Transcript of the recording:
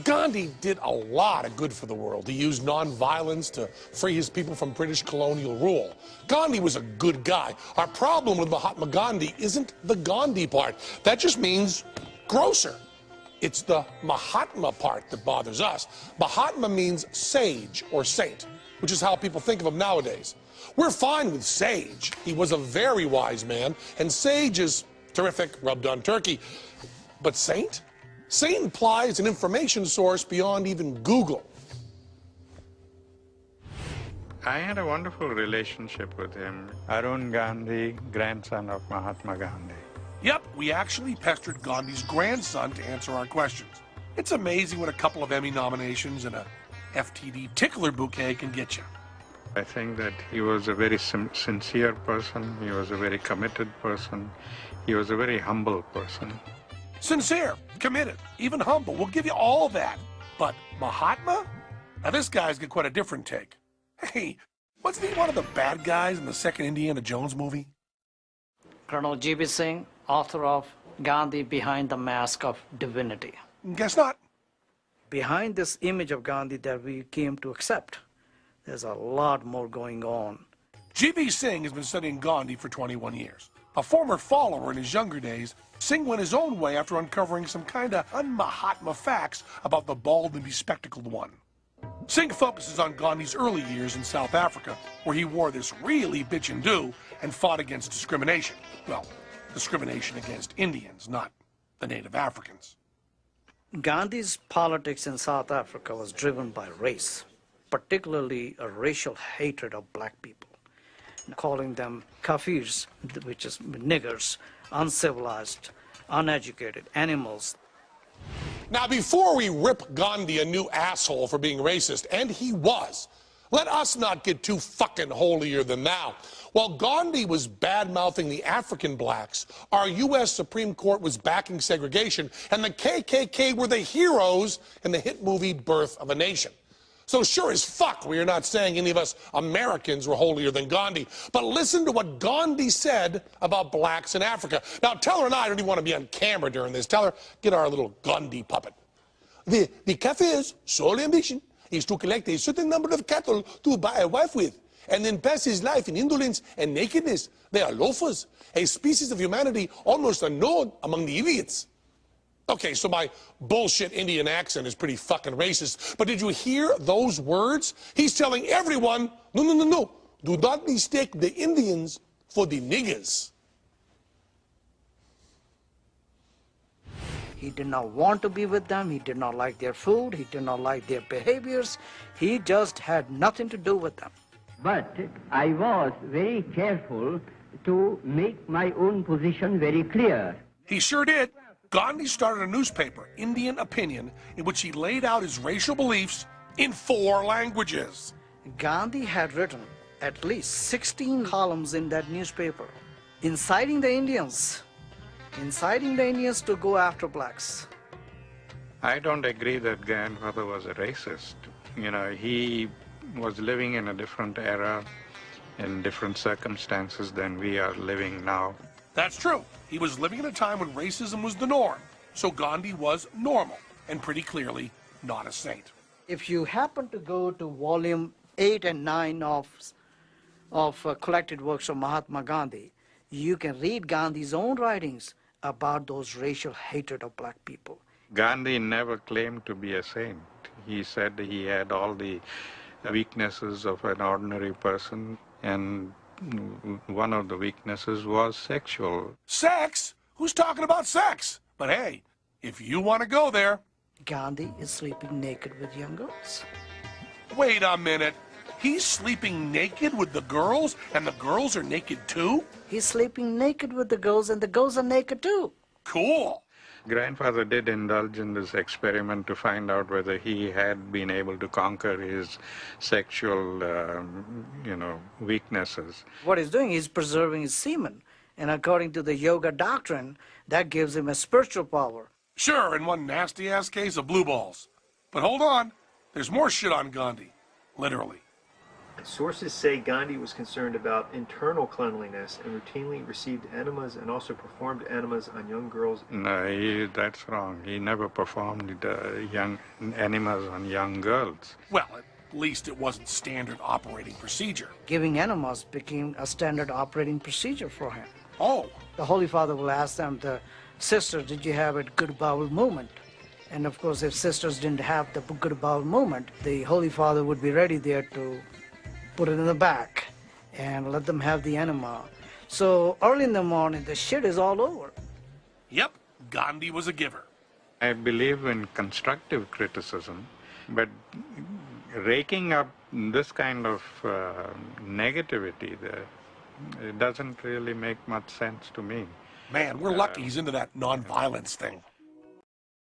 Gandhi did a lot of good for the world. He used nonviolence to free his people from British colonial rule. Gandhi was a good guy. Our problem with Mahatma Gandhi isn't the Gandhi part. That just means grosser. It's the Mahatma part that bothers us. Mahatma means sage or saint, which is how people think of him nowadays. We're fine with sage. He was a very wise man, and sage is terrific, rubbed on turkey. But saint? Saint implies an information source beyond even Google. I had a wonderful relationship with him. Arun Gandhi, grandson of Mahatma Gandhi. Yep, we actually pestered Gandhi's grandson to answer our questions. It's amazing what a couple of Emmy nominations and a FTD tickler bouquet can get you. I think that he was a very sincere person. He was a very committed person. He was a very humble person. Sincere, committed, even humble. We'll give you all that. But Mahatma? Now this guy's got quite a different take. Hey, wasn't he one of the bad guys in the second Indiana Jones movie? Colonel G.B. Singh, author of Gandhi Behind the Mask of Divinity. Guess not. Behind this image of Gandhi that we came to accept, there's a lot more going on. G.B. Singh has been studying Gandhi for 21 years. A former follower in his younger days, Singh went his own way after uncovering some kind of un-Mahatma facts about the bald and bespectacled one. Singh focuses on Gandhi's early years in South Africa, where he wore this really bitchin' and fought against discrimination. Well, discrimination against Indians, not the native Africans. Gandhi's politics in South Africa was driven by race, particularly a racial hatred of black people, calling them kafirs, which is niggers, uncivilized, uneducated, animals. Now, before we rip Gandhi a new asshole for being racist, and he was, let us not get too fucking holier than thou. While Gandhi was bad-mouthing the African blacks, our U.S. Supreme Court was backing segregation, and the KKK were the heroes in the hit movie Birth of a Nation. So sure as fuck, we are not saying any of us Americans were holier than Gandhi. But listen to what Gandhi said about blacks in Africa. Now, tell her and I don't even want to be on camera during this. Tell her, get our little Gandhi puppet. The Kafir's sole ambition is to collect a certain number of cattle to buy a wife with, and then pass his life in indolence and nakedness. They are loafers, a species of humanity almost unknown among the idiots. Okay, so my bullshit Indian accent is pretty fucking racist, but did you hear those words? He's telling everyone, no, do not mistake the Indians for the niggers. He did not want to be with them, he did not like their food, he did not like their behaviors, he just had nothing to do with them. But I was very careful to make my own position very clear. He sure did. Gandhi started a newspaper, Indian Opinion, in which he laid out his racial beliefs in 4 languages. Gandhi had written at least 16 columns in that newspaper, inciting the Indians to go after blacks. I don't agree that grandfather was a racist. You know, he was living in a different era, in different circumstances than we are living now. That's true. He was living in a time when racism was the norm, so Gandhi was normal, and pretty clearly not a saint. If you happen to go to volume 8 and 9 of collected works of Mahatma Gandhi, you can read Gandhi's own writings about those racial hatred of black people. Gandhi never claimed to be a saint. He said he had all the weaknesses of an ordinary person, and one of the weaknesses was sexual. Sex? Who's talking about sex? But hey, if you want to go there... Gandhi is sleeping naked with young girls. Wait a minute. He's sleeping naked with the girls, and the girls are naked too? He's sleeping naked with the girls, and the girls are naked too. Cool. Grandfather did indulge in this experiment to find out whether he had been able to conquer his sexual, weaknesses. What he's doing is preserving his semen. And according to the yoga doctrine, that gives him a spiritual power. Sure, in one nasty-ass case of blue balls. But hold on. There's more shit on Gandhi. Literally. Sources say Gandhi was concerned about internal cleanliness and routinely received enemas and also performed enemas on young girls. No, that's wrong. He never performed young enemas on young girls. Well, at least it wasn't standard operating procedure. Giving enemas became a standard operating procedure for him. Oh. The Holy Father will ask them, the sisters, did you have a good bowel movement? And of course, if sisters didn't have the good bowel movement, the Holy Father would be ready there to put it in the back and let them have the enema. So early in the morning, the shit is all over. Yep, Gandhi was a giver. I believe in constructive criticism, but raking up this kind of negativity there, it doesn't really make much sense to me. Man, we're lucky he's into that nonviolence thing.